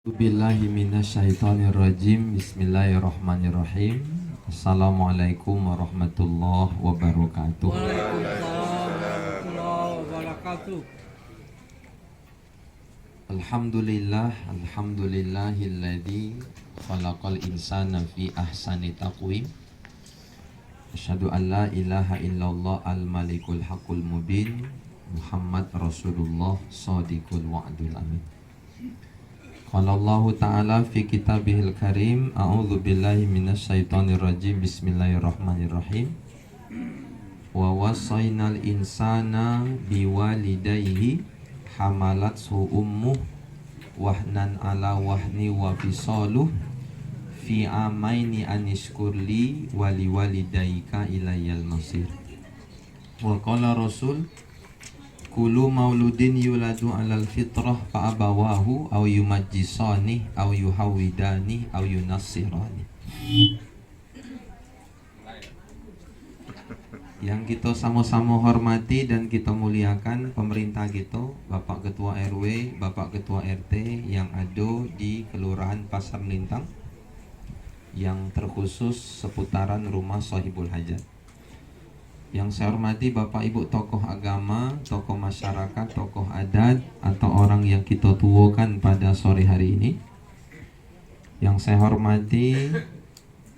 Billahi minasyaitonirrajim. Bismillahirrahmanirrahim. Assalamualaikum warahmatullahi wabarakatuh. Waalaikumsalam warahmatullahi wabarakatuh. Alhamdulillahilladzi khalaqal insana fi ahsani taqwim. Asyhadu an la ilaha illallah al-malikul haqqul mubin. Muhammad Rasulullah shadiqul wa'dul amin. Qala Allah Ta'ala fi kitabihil karim. A'udzu billahi minasyaitonir rajim. Bismillahirrahmanirrahim. Wa wasainal insana biwalidayhi hamalathu ummuh wahnan ala wahni wa fisaluh fi amaini anishkurli waliwalidayka ilayyal masir. Wa qala Rasul Kulu mauludin yuladu alal fitrah fa'abawahu aw yumajjisani aw yuhawidani aw yunassirani. Yang kita sama-sama hormati dan kita muliakan pemerintah kita, Bapak Ketua RW, Bapak Ketua RT yang ada di Kelurahan Pasar Lintang, yang terkhusus seputaran rumah Sahibul Hajat. Yang saya hormati Bapak Ibu tokoh agama, tokoh masyarakat, tokoh adat, atau orang yang kita tuakan pada sore hari ini. Yang saya hormati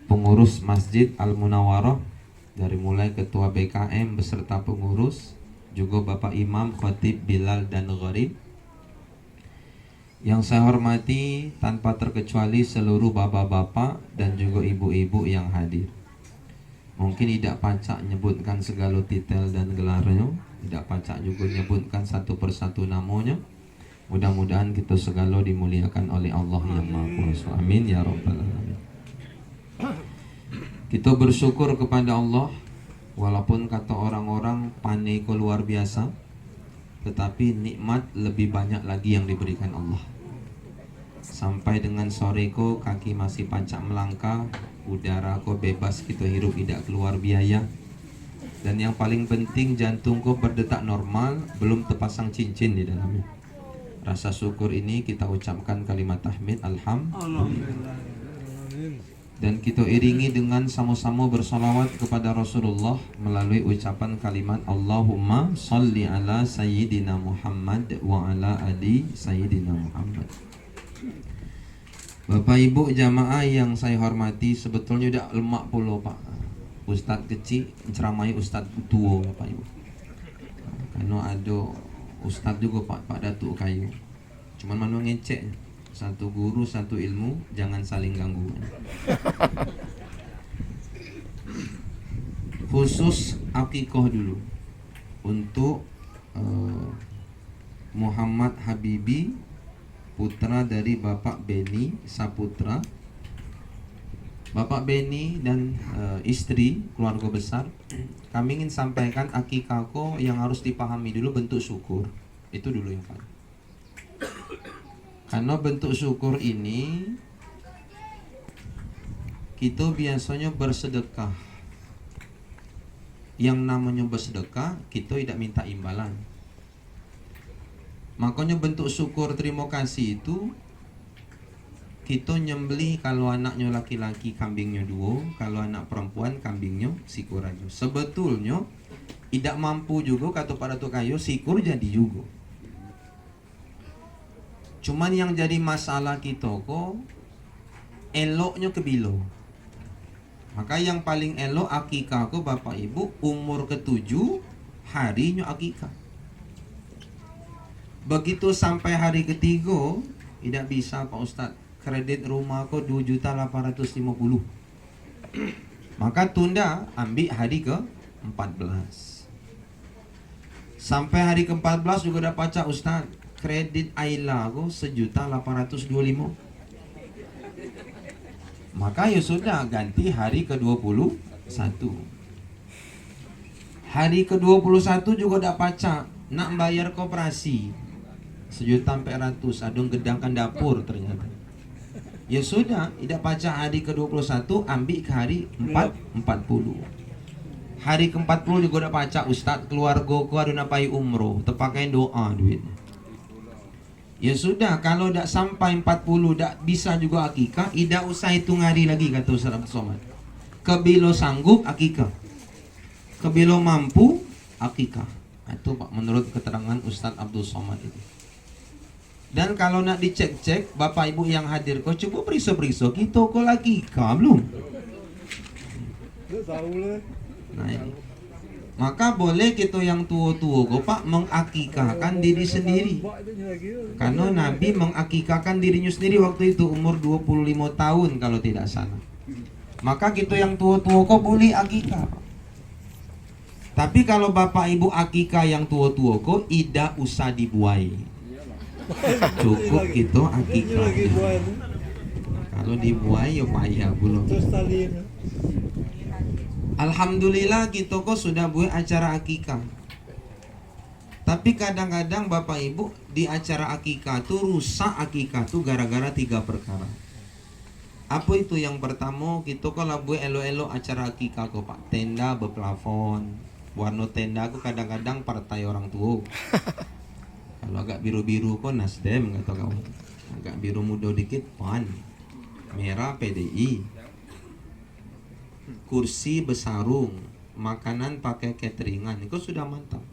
pengurus Masjid Al-Munawwarah, dari mulai Ketua BKM beserta pengurus, juga Bapak Imam, Khatib, Bilal, dan Gharib. Yang saya hormati tanpa terkecuali seluruh bapak-bapak dan juga ibu-ibu yang hadir. Mungkin tidak pacak nyebutkan segala titel dan gelarnya, tidak pacak juga nyebutkan satu persatu namanya. Mudah-mudahan kita segala dimuliakan oleh Allah yang Maha Kuasa. Amin ya rabbal alamin. Kita bersyukur kepada Allah, walaupun kata orang-orang paneku luar biasa, tetapi nikmat lebih banyak lagi yang diberikan Allah. Sampai dengan soreko kaki masih pacak melangkah, udara kau bebas kita hirup tidak keluar biaya. Dan yang paling penting jantung kau berdetak normal, belum terpasang cincin di dalamnya. Rasa syukur ini kita ucapkan kalimat tahmid alhamdulillah. Dan kita iringi dengan sama-sama bersalawat kepada Rasulullah melalui ucapan kalimat Allahumma salli ala sayyidina Muhammad wa ala ali sayyidina Muhammad. Bapak Ibu jamaah yang saya hormati, sebetulnya udah lemak pula Pak Ustadz kecil ceramai Ustadz tua Bapak Ibu. Karena ada Ustadz juga Pak Datuk Kayu. Cuman mana ngecek, satu guru satu ilmu, jangan saling ganggu. Khusus akikoh dulu untuk Muhammad Habibi, putra dari Bapak Beni Saputra. Bapak Beni dan istri, keluarga besar, kami ingin sampaikan akikahku yang harus dipahami dulu bentuk syukur. Itu dulu yang paling. Karena bentuk syukur ini kita biasanya bersedekah. Yang namanya bersedekah, kita tidak minta imbalan. Makanya bentuk syukur terima kasih itu kita nyembelih, kalau anaknya laki-laki kambingnya 2, kalau anak perempuan kambingnya sikur aja. Sebetulnya tidak mampu juga kata pada tu kayu sikur jadi juga. Cuman yang jadi masalah kita kok eloknya kebilo. Maka yang paling elok akikah kok Bapak Ibu umur ke-7 harinya akikah. Begitu sampai hari ketiga, tidak bisa Pak Ustadz, kredit rumah kau 2.850.000. Maka tunda, ambil hari ke-14. Sampai hari ke-14 juga dapat pacak Ustadz, kredit Aila kau 1.825.000. Maka ya sudah, ganti hari ke-21. Hari ke-21 juga dapat pacak, nak bayar koperasi 1.400.000, adung gedangkan dapur ternyata. Ya sudah, tidak pacak hari ke-21, ambil ke hari 40. Hari ke-40 juga udah pacak Ustadz, keluarga ku ada napai umroh, terpakai doa duit. Ya sudah, kalau tidak sampai 40 tidak bisa juga akikah, tidak usah hitung hari lagi kata Ustaz Abdul Somad. Kebilo sanggup akikah, kebilo mampu akikah. Itu Pak menurut keterangan Ustaz Abdul Somad itu. Dan kalau nak dicek-cek, Bapak Ibu yang hadir kau coba periksa-periksa kita kau lagi akikah belum? Nah ini. Maka boleh kita yang tua-tua kau Pak mengakikahkan diri sendiri. Karena Nabi mengakikahkan dirinya sendiri waktu itu umur 25 tahun kalau tidak salah. Maka kita yang tua-tua kau boleh akikah. Tapi kalau Bapak Ibu akikah yang tua-tua kau tidak usah dibuai. Cukup gitu akikah. Kalau dibuai ya payah belum. Alhamdulillah kita kok sudah buat acara akikah. Tapi kadang-kadang Bapak Ibu di acara akikah tuh rusak akikah tuh gara-gara 3 perkara. Apa itu? Yang pertama, kita kalau buat elo-elo acara akikah kok Pak, tenda berplafon. Warna tenda aku kadang-kadang partai orang tua. Kalau agak biru-biru kok Nasdem kata kau. Agak biru muda dikit PAN. Merah PDI. Kursi besarung, makanan pakai cateringan, itu sudah mantap.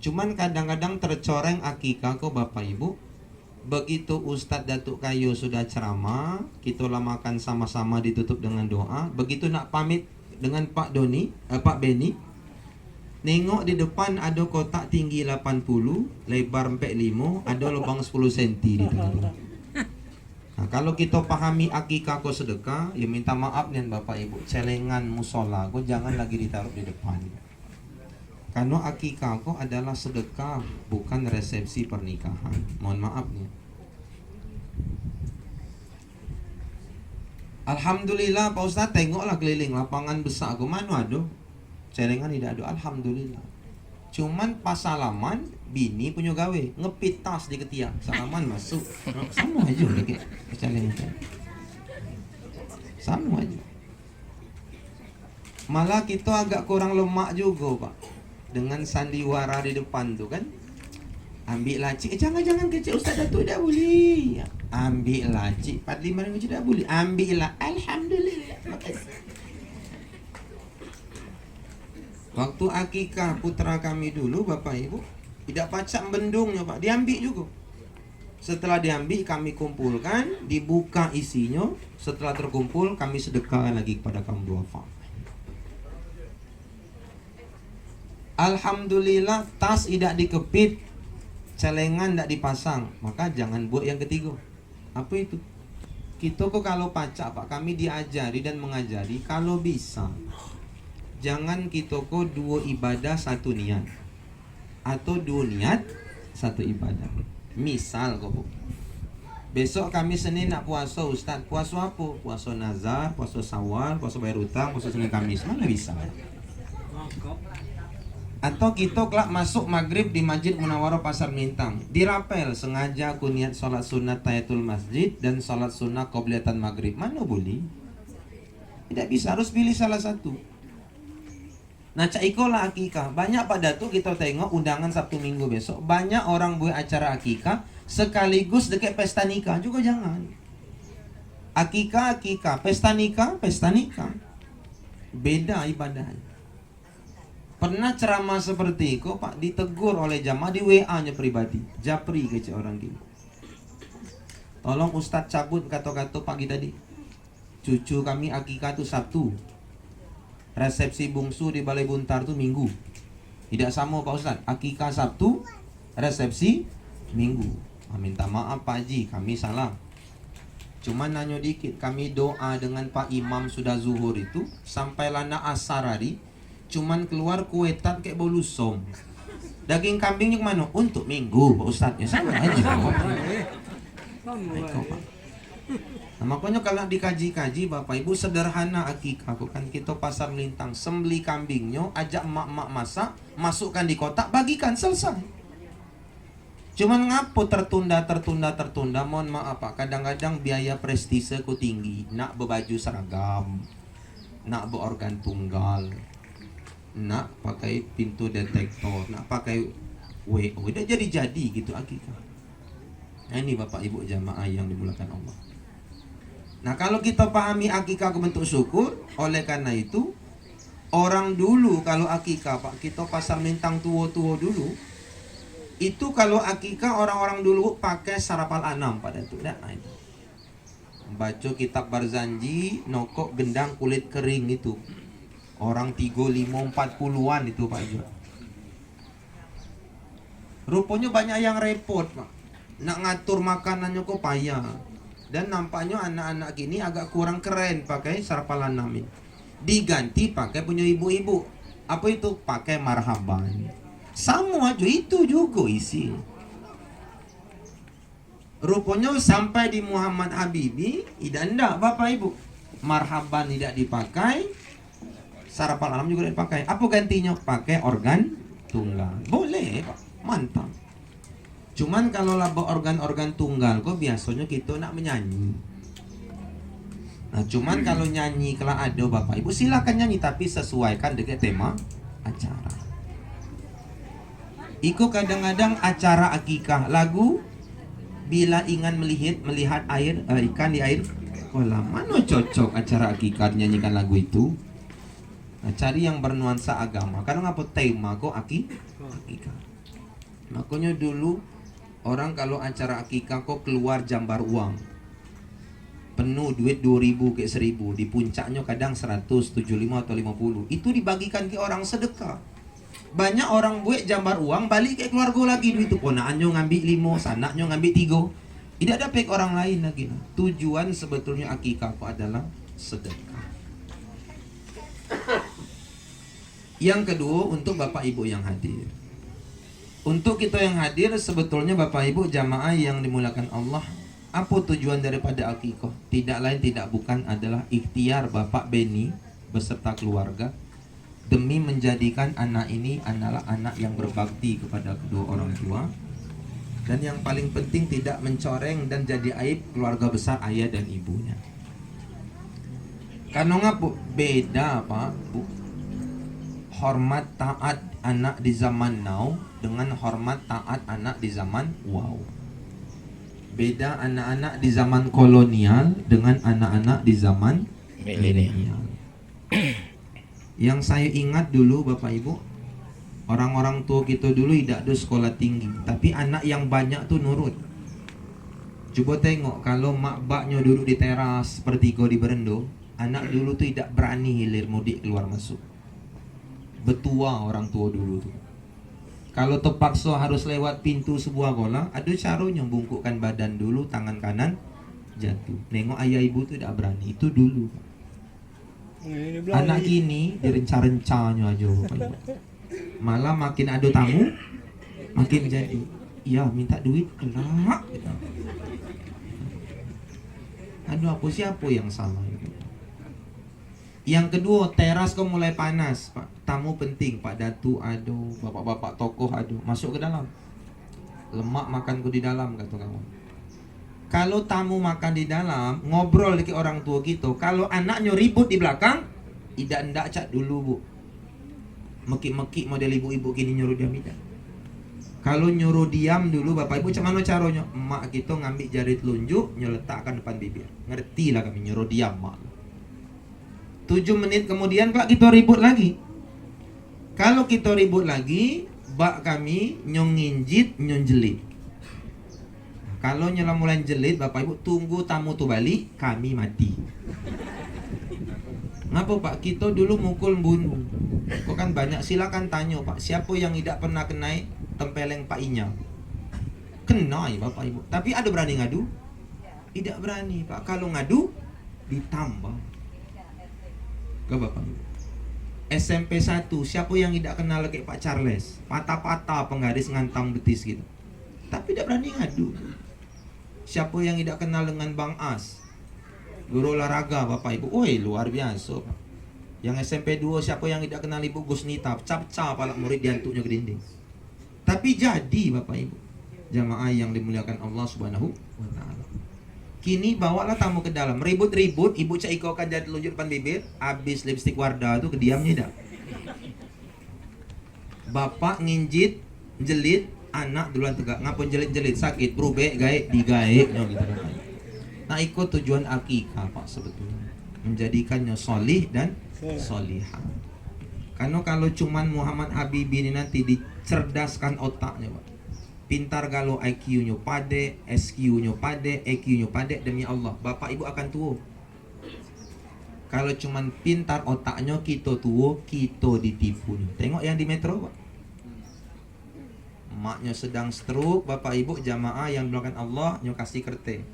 Cuman kadang-kadang tercoreng akikah kok Bapak Ibu. Begitu Ustadz Datuk Kayu sudah ceramah, kita lah makan sama-sama ditutup dengan doa. Begitu nak pamit dengan Pak Beni, nengok di depan ada kotak tinggi 80, lebar 45, ada lubang 10 cm di tengah-tengah. Nah, kalau kita pahami akikah kau sedekah, ya minta maaf nih Bapak Ibu, celengan musola kau jangan lagi ditaruh di depan. Karena akikah kau adalah sedekah, bukan resepsi pernikahan. Mohon maaf nih. Alhamdulillah Pak Ustadz, tengoklah keliling lapangan besar kau mana ada celengan, tidak ada. Alhamdulillah. Cuman pas salaman, bini punya gawe ngepit tas di ketiak, salaman masuk. Sama aja kayak celengan. Sama aja. Malah kita agak kurang lemak juga Pak, dengan sandiwara di depan tuh kan. Ambil laci, jangan kecil Ustaz Datuk tidak boleh. Ambil laci 45 ribu tidak boleh. Ambillah, alhamdulillah. Makasih. Waktu akikah putra kami dulu Bapak Ibu, tidak pacak bendungnya Pak, diambil juga. Setelah diambil kami kumpulkan, dibuka isinya. Setelah terkumpul kami sedekahkan lagi kepada kaum duafa. Alhamdulillah tas tidak dikepit, celengan tidak dipasang. Maka jangan buat yang ketiga. Apa itu? Kita kok kalau pacak Pak, kami diajari dan mengajari kalau bisa jangan kita kok 2 ibadah 1 niat, atau 2 niat 1 ibadah. Misal kok besok kami Senin nak puasa Ustaz, puasa apa? Puasa nazar, puasa Syawal, puasa bayar hutang, puasa Senin Kamis, mana bisa? Atau kita kelak masuk maghrib di Masjid Munawarah Pasar Mintang, dirapel sengaja aku niat sholat sunat tahiyatul masjid dan sholat sunnah qobliyatan maghrib, mana boleh? Tidak bisa, harus pilih salah satu. Nah caikolah akikah. Banyak pada tuh kita tengok undangan Sabtu Minggu besok, banyak orang buat acara akikah sekaligus dekat pesta nikah juga jangan. Akikah, pesta nikah. Beda ibadahnya. Pernah ceramah seperti itu Pak, ditegur oleh jamaah di WA-nya pribadi. Japri kece orang gini. Tolong Ustadz cabut kata-kata pagi tadi. Cucu kami akikah tuh Sabtu. Resepsi bungsu di Balai Buntar tuh Minggu. Tidak sama Pak Ustadz, akikah Sabtu, resepsi Minggu. Minta maaf Pak Haji, kami salah. Cuman nanya dikit, kami doa dengan Pak Imam sudah zuhur itu sampai lana asar hari, cuman keluar kue tat kayak bolu som. Daging kambingnya kemana? Untuk Minggu Pak Ustadz. Ya sama aja Pak. Nah, makanya kalau dikaji-kaji Bapak Ibu, sederhana akikah kan kita pasar melintang, sembeli kambingnya, ajak emak-emak masak, masukkan di kotak, bagikan, selesai. Cuman ngapo tertunda, mohon maaf Pak, kadang-kadang biaya prestise ku tinggi, nak berbaju seragam, nak berorgan tunggal, nak pakai pintu detektor, nak pakai WO, udah jadi gitu akikah. Nah, ini Bapak Ibu jamaah yang dimuliakan Allah. Nah, kalau kita pahami akikah ke bentuk syukur, oleh karena itu orang dulu kalau akikah Pak, kita pasang lintang tua-tua dulu. Itu kalau akikah orang-orang dulu pakai sarapal anam pada itu. Nah, itu. Baca kitab Barzanji, nokok gendang kulit kering itu. Orang 3, 5, 40-an itu Pak Ibu. Rupanya banyak yang repot Pak. Nak ngatur makanannya kok payah. Dan nampaknya anak-anak gini agak kurang keren pakai sarapal anam ini. Diganti pakai punya ibu-ibu. Apa itu? Pakai marhaban. Sama aja itu juga isi. Rupanya sampai di Muhammad Habibi, tidak ndak Bapak Ibu. Marhaban tidak dipakai, sarapal alam juga tidak dipakai. Apa gantinya? Pakai organ tunggal. Boleh Pak, mantap. Cuman kalau laba organ-organ tunggal kok biasanya kita nak menyanyi. Nah, cuman kalau nyanyi kalau ada Bapak Ibu silakan nyanyi tapi sesuaikan dengan tema acara. Iko kadang-kadang acara akikah lagu bila ingin melihat air ikan di air kolam. Mana cocok acara akikah nyanyikan lagu itu? Nah, cari yang bernuansa agama. Karena apa tema kok akikah. Makanya dulu orang kalau acara akikah kok keluar jambar uang. Penuh duit 2000 ke 1000, di puncaknya kadang 175 atau 50. Itu dibagikan ke orang sedekah. Banyak orang buat jambar uang balik ke keluarga lagi duit itu. Ponakannya ngambil 5, sanaknya ngambil 3. Tidak ada pek orang lain lagi. Tujuan sebetulnya akikah adalah sedekah. Yang kedua untuk Bapak Ibu yang hadir. Untuk kita yang hadir sebetulnya Bapak Ibu jamaah yang dimuliakan Allah, apa tujuan daripada akikah? Tidak lain tidak bukan adalah ikhtiar Bapak Beni beserta keluarga demi menjadikan anak ini adalah anak yang berbakti kepada kedua orang tua, dan yang paling penting tidak mencoreng dan jadi aib keluarga besar ayah dan ibunya. Karena ngapa beda Pak Bu, hormat taat anak di zaman now dengan hormat taat anak di zaman wow. Beda anak-anak di zaman kolonial dengan anak-anak di zaman milenial. Yang saya ingat dulu Bapak Ibu, orang-orang tua kita dulu tidak ada sekolah tinggi, tapi anak yang banyak tuh nurut. Coba tengok kalau mak baknya duduk di teras seperti kau di berendo, anak dulu tuh tidak berani hilir mudik keluar masuk. Betua orang tua dulu tuh. Kalau terpaksa harus lewat pintu sebuah sekolah, ada caranya bungkukkan badan dulu, tangan kanan jatuh. Nengok ayah ibu tuh tidak berani. Itu dulu. Anak kini direnca-rencanya aja Bapak Ibu. Malah makin ada tamu makin jadi. Iya minta duit kelak gitu. Aduh apa siapa yang salah gitu. Yang kedua, teras kau mulai panas Pak. Tamu penting, Pak Datu aduh, bapak-bapak tokoh aduh, masuk ke dalam. Lemak makanku di dalam kata kamu. Kalau tamu makan di dalam, ngobrol dengan orang tua kita. Kalau anaknya ribut di belakang, tidak ndak cak dulu Bu. Mekik-mekik model ibu-ibu kini nyuruh diam tidak. Kalau nyuruh diam dulu Bapak Ibu, macam mana caranya? Emak kita ngambil jari telunjuk, nyeletakkan depan bibir. Ngerti lah kami nyuruh diam mak. 7 menit kemudian Pak kita ribut lagi. Kalau kita ribut lagi, bak kami nyong nginjit, nyong jelit. Kalau nyala mulai jelit, Bapak Ibu tunggu tamu tu balik, kami mati. Ngapa Pak? Kita dulu mukul bunuh. Kok kan banyak, silakan tanya Pak, siapa yang tidak pernah kenai tempeleng Pak Inya? Kenai Bapak Ibu. Tapi ada berani ngadu? Tidak berani Pak. Kalau ngadu, ditambah. Ke Bapak Ibu. SMP 1, siapa yang tidak kenal lagi Pak Charles? Patah-patah penggaris ngantam betis gitu. Tapi tidak berani ngadu. Siapa yang tidak kenal dengan Bang As? Guru olahraga Bapak Ibu. Woi, luar biasa Pak. Yang SMP 2, siapa yang tidak kenal Ibu Gusnita? Pecah-pecah pala murid diantuknya ke dinding. Tapi jadi Bapak Ibu, jamaah yang dimuliakan Allah Subhanahu wa taala. Kini bawalah tamu ke dalam, ribut-ribut, Ibu Cak Iko kan jadi telunjuk depan bibir, habis lipstik Wardah itu kediamnya dah. Bapak nginjit, jelit, anak duluan tegak ngapun jelit-jelit sakit berubek gaek digaek gitu Bapak Ibu. Nah ikut tujuan akikah Pak sebetulnya menjadikannya solih dan solihah. Karena kalau cuman Muhammad Habibie ini nanti dicerdaskan otaknya Pak, pintar galau IQ-nya pade, SQ-nya pade, EQ-nya pade, demi Allah Bapak Ibu akan tua. Kalau cuman pintar otaknya kita tua, kita ditipu. Tengok yang di Metro Pak, maknya sedang stroke, Bapak Ibu jamaah yang doakan Allah nyo kasih kerte,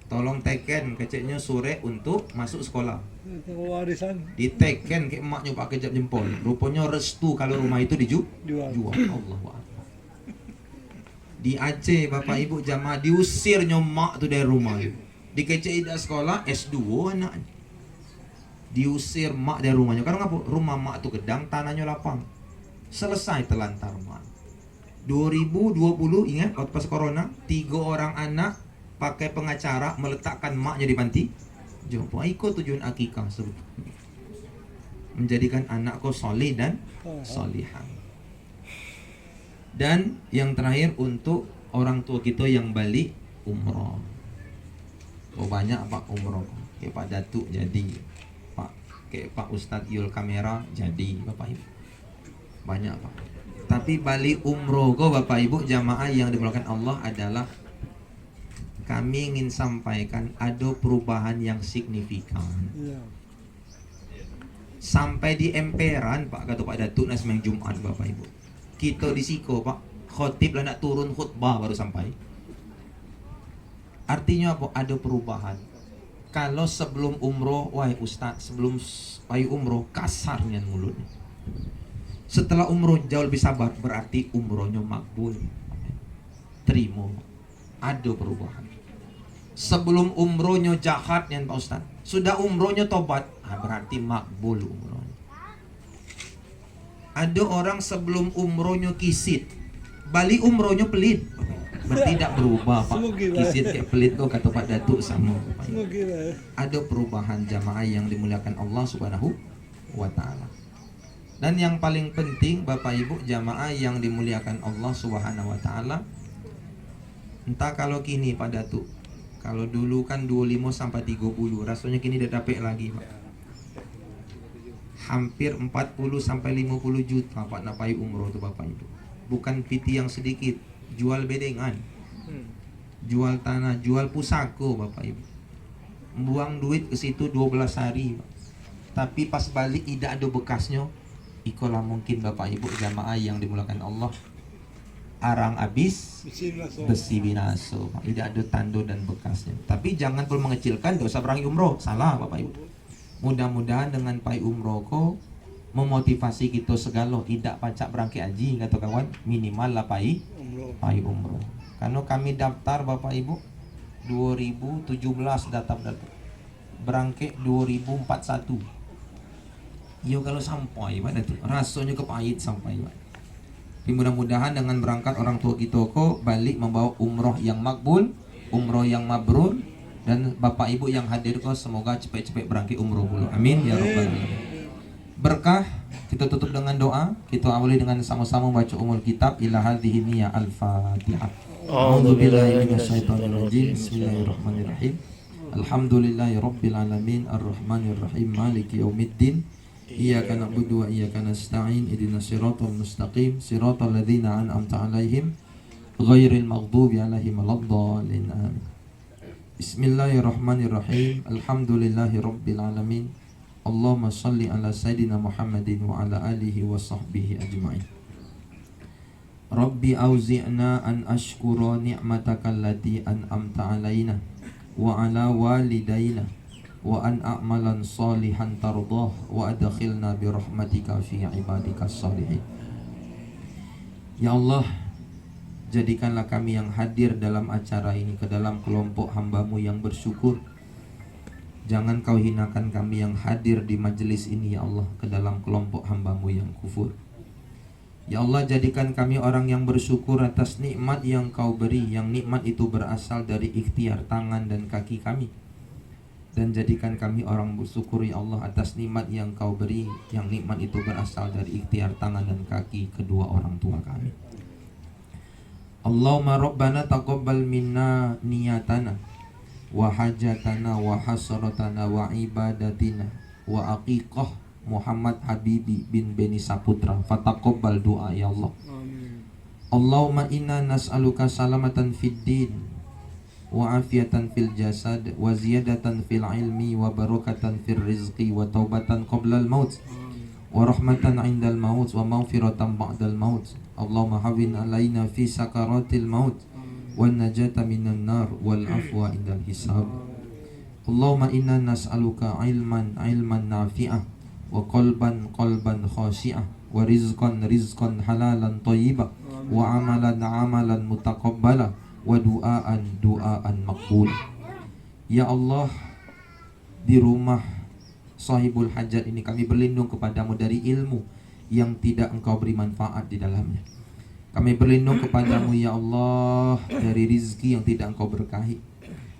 tolong teken keceknya sore untuk masuk sekolah. Itu warisan. Diteken ke emaknya pakai jam jempol. Rupanya restu kalau rumah itu dijual. Allahu Akbar. Di Aceh Bapak Ibu jamaah diusir nyomak tuh dari rumah. Dikecek ida sekolah S2 anak. Diusir mak dari rumahnya. Karena ngapa? Rumah mak tuh gedang, tanahnya lapang. Selesai telantar mak. 2020 ingat waktu pas corona 3 orang anak pakai pengacara meletakkan maknya di panti jompo. Ikut tujuan akikah sebetulnya menjadikan anakku solih dan solihah. Dan yang terakhir untuk orang tua kita yang balik umroh. Oh banyak Pak umroh, kayak Pak Datuk jadi, Pak kayak Pak Ustadz Yul Kamera jadi Bapak Ibu. Banyak Pak. Tapi balik umroh kok Bapak Ibu jamaah yang dimulakan Allah adalah kami ingin sampaikan ada perubahan yang signifikan. Sampai di emperan Pak kata Pak Datuk nas main Jumat Bapak Ibu. Kita di Siko Pak, khotib lah nak turun khutbah baru sampai. Artinya apa? Ada perubahan. Kalau sebelum umroh, wahai Ustaz, sebelum payu umroh kasarnya mulutnya. Setelah umroh jauh lebih sabar, berarti umrohnya makbul. Terima. Ada perubahan. Sebelum umrohnya jahat ya Pak Ustaz, sudah umrohnya tobat, berarti makbul umrohnya. Ada orang sebelum umrohnya kisit, balik umrohnya pelit, berarti tidak berubah Pak. Kisit kayak pelit tuh kata Pak Datuk sama Pak. Ada perubahan jamaah yang dimuliakan Allah Subhanahu wa Ta'ala. Dan yang paling penting Bapak Ibu jamaah yang dimuliakan Allah Subhanahu wa Ta'ala, entah kalau kini Pak Datuk, kalau dulu kan 25 sampai 30, rasanya kini udah dapet lagi Pak. Hampir 40 sampai 50 juta Pak napai umroh tuh Bapak Ibu. Bukan piti yang sedikit, jual bedengan, jual tanah, jual pusako Bapak Ibu. Buang duit ke situ 12 hari Pak. Tapi pas balik tidak ada bekasnya. Ikolah mungkin Bapak Ibu jamaah yang dimulakan Allah, arang habis besi binaso, tidak ada tanda dan bekasnya. Tapi jangan perlu mengecilkan dosa berangkat umroh, salah Bapak Ibu. Mudah-mudahan dengan pai umroh ko memotivasi kita segala, tidak pacak berangkat haji kata kawan, minimal lah pai umroh. Karena kami daftar Bapak Ibu 2017 daftar berangkat 2041. Yo kalau sampai Pak Datuk, rasanya kepahit sampai Pak. Tapi mudah-mudahan dengan berangkat orang tua kita kok balik membawa umroh yang makbul, umroh yang mabrur, dan Bapak Ibu yang hadir kok semoga cepat-cepat berangkat umroh dulu. Amin ya rabbal alamin. Berkah kita tutup dengan doa. Kita awali dengan sama-sama baca umul kitab ila hadhihi niyya al-Fatihah. A'udzubillahi minasyaitonirrajim. Bismillahirrahmanirrahim. Alhamdulillahirabbil alamin arrahmanir rahim maliki yaumiddin. Iyyaka na'budu wa iyyaka nasta'in ihdinas siratal mustaqim siratal ladzina an'amta 'alaihim ghairil maghdubi 'alaihim waladdallin. Amin. Bismillahirrahmanirrahim. Alhamdulillahi rabbil alamin. Allahumma shalli ala sayyidina Muhammadin wa ala alihi wa sahbihi ajma'in. Rabbi auzi'na an ashkura ni'mataka allati an'amta 'alaina wa ala walidayna wa an a'malan salihan tardah wa adkhilna bi rahmatika fi ibadikas salihin. Ya Allah, jadikanlah kami yang hadir dalam acara ini ke dalam kelompok hamba-Mu yang bersyukur. Jangan Kau hinakan kami yang hadir di majelis ini ya Allah ke dalam kelompok hamba-Mu yang kufur. Ya Allah, jadikan kami orang yang bersyukur atas nikmat yang Kau beri, yang nikmat itu berasal dari ikhtiar tangan dan kaki kami. Dan jadikan kami orang bersyukur ya Allah atas nikmat yang Kau beri, yang nikmat itu berasal dari ikhtiar tangan dan kaki kedua orang tua kami. Allahumma rabbana taqabbal minna niyatana wa hajatana wa hasratana wa ibadatina wa aqiqah Muhammad Habibi bin Beni Saputra fataqabbal doa ya Allah. Amin. Allahumma inna nas'aluka salamatan fid din wa afiatan fil jasad wa ziyadatan fil ilmi wa barakatan fil rizqi wa taubatan qabla al maut wa rahmatan indal maut wa maghfiratan ba'dal maut. Allahumma hawwin alaina fi sakaratil maut wan najata minan nar wal afwa indal hisab. Allahumma inna nas'aluka ilman nafi'ah wa qalban khashi'ah wa rizqan halalan thayyibah wa amalan mutaqabbala wa duaan maqbul. Ya Allah, di rumah sahibul hajat ini kami berlindung kepadamu dari ilmu yang tidak engkau beri manfaat di dalamnya. Kami berlindung kepadamu ya Allah dari rizki yang tidak engkau berkahi.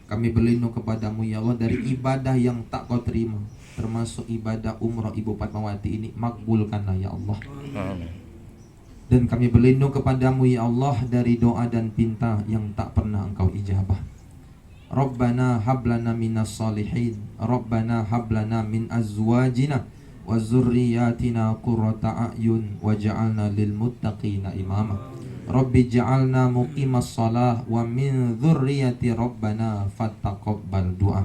Kami berlindung kepadamu ya Allah dari ibadah yang tak kau terima, termasuk ibadah umrah Ibu Fatmawati ini, makbulkanlah ya Allah. Dan kami berlindung kepadamu ya Allah dari doa dan pinta yang tak pernah engkau ijabah. Rabbana hablana minas salihin, Rabbana hablana min azwajina wa zurriyatina qurrata a'yun waj'alna lil muttaqina imama. Rabbi ja'alna muqimas salah wa min dzurriyyati Rabbana fattaqabbal du'a.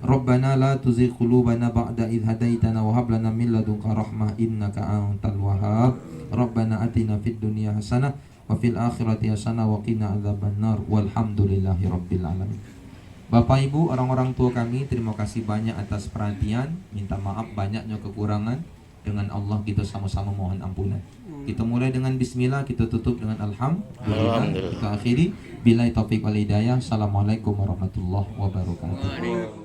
Rabbana la tuzigh qulubana ba'da idh hadaitana wa hab lana min ladunka rahmah innaka antal wahhab. Rabbana atina fid dunya hasanah wa fil akhirati hasanah wa qina adzabannar walhamdulillahi rabbil alamin. Bapak Ibu, orang-orang tua kami, terima kasih banyak atas perhatian. Minta maaf banyaknya kekurangan. Dengan Allah kita sama-sama mohon ampunan. Kita mulai dengan bismillah, kita tutup dengan alhamdulillah. Kita akhiri billahi taufiq wal hidayah. Assalamualaikum warahmatullahi wabarakatuh.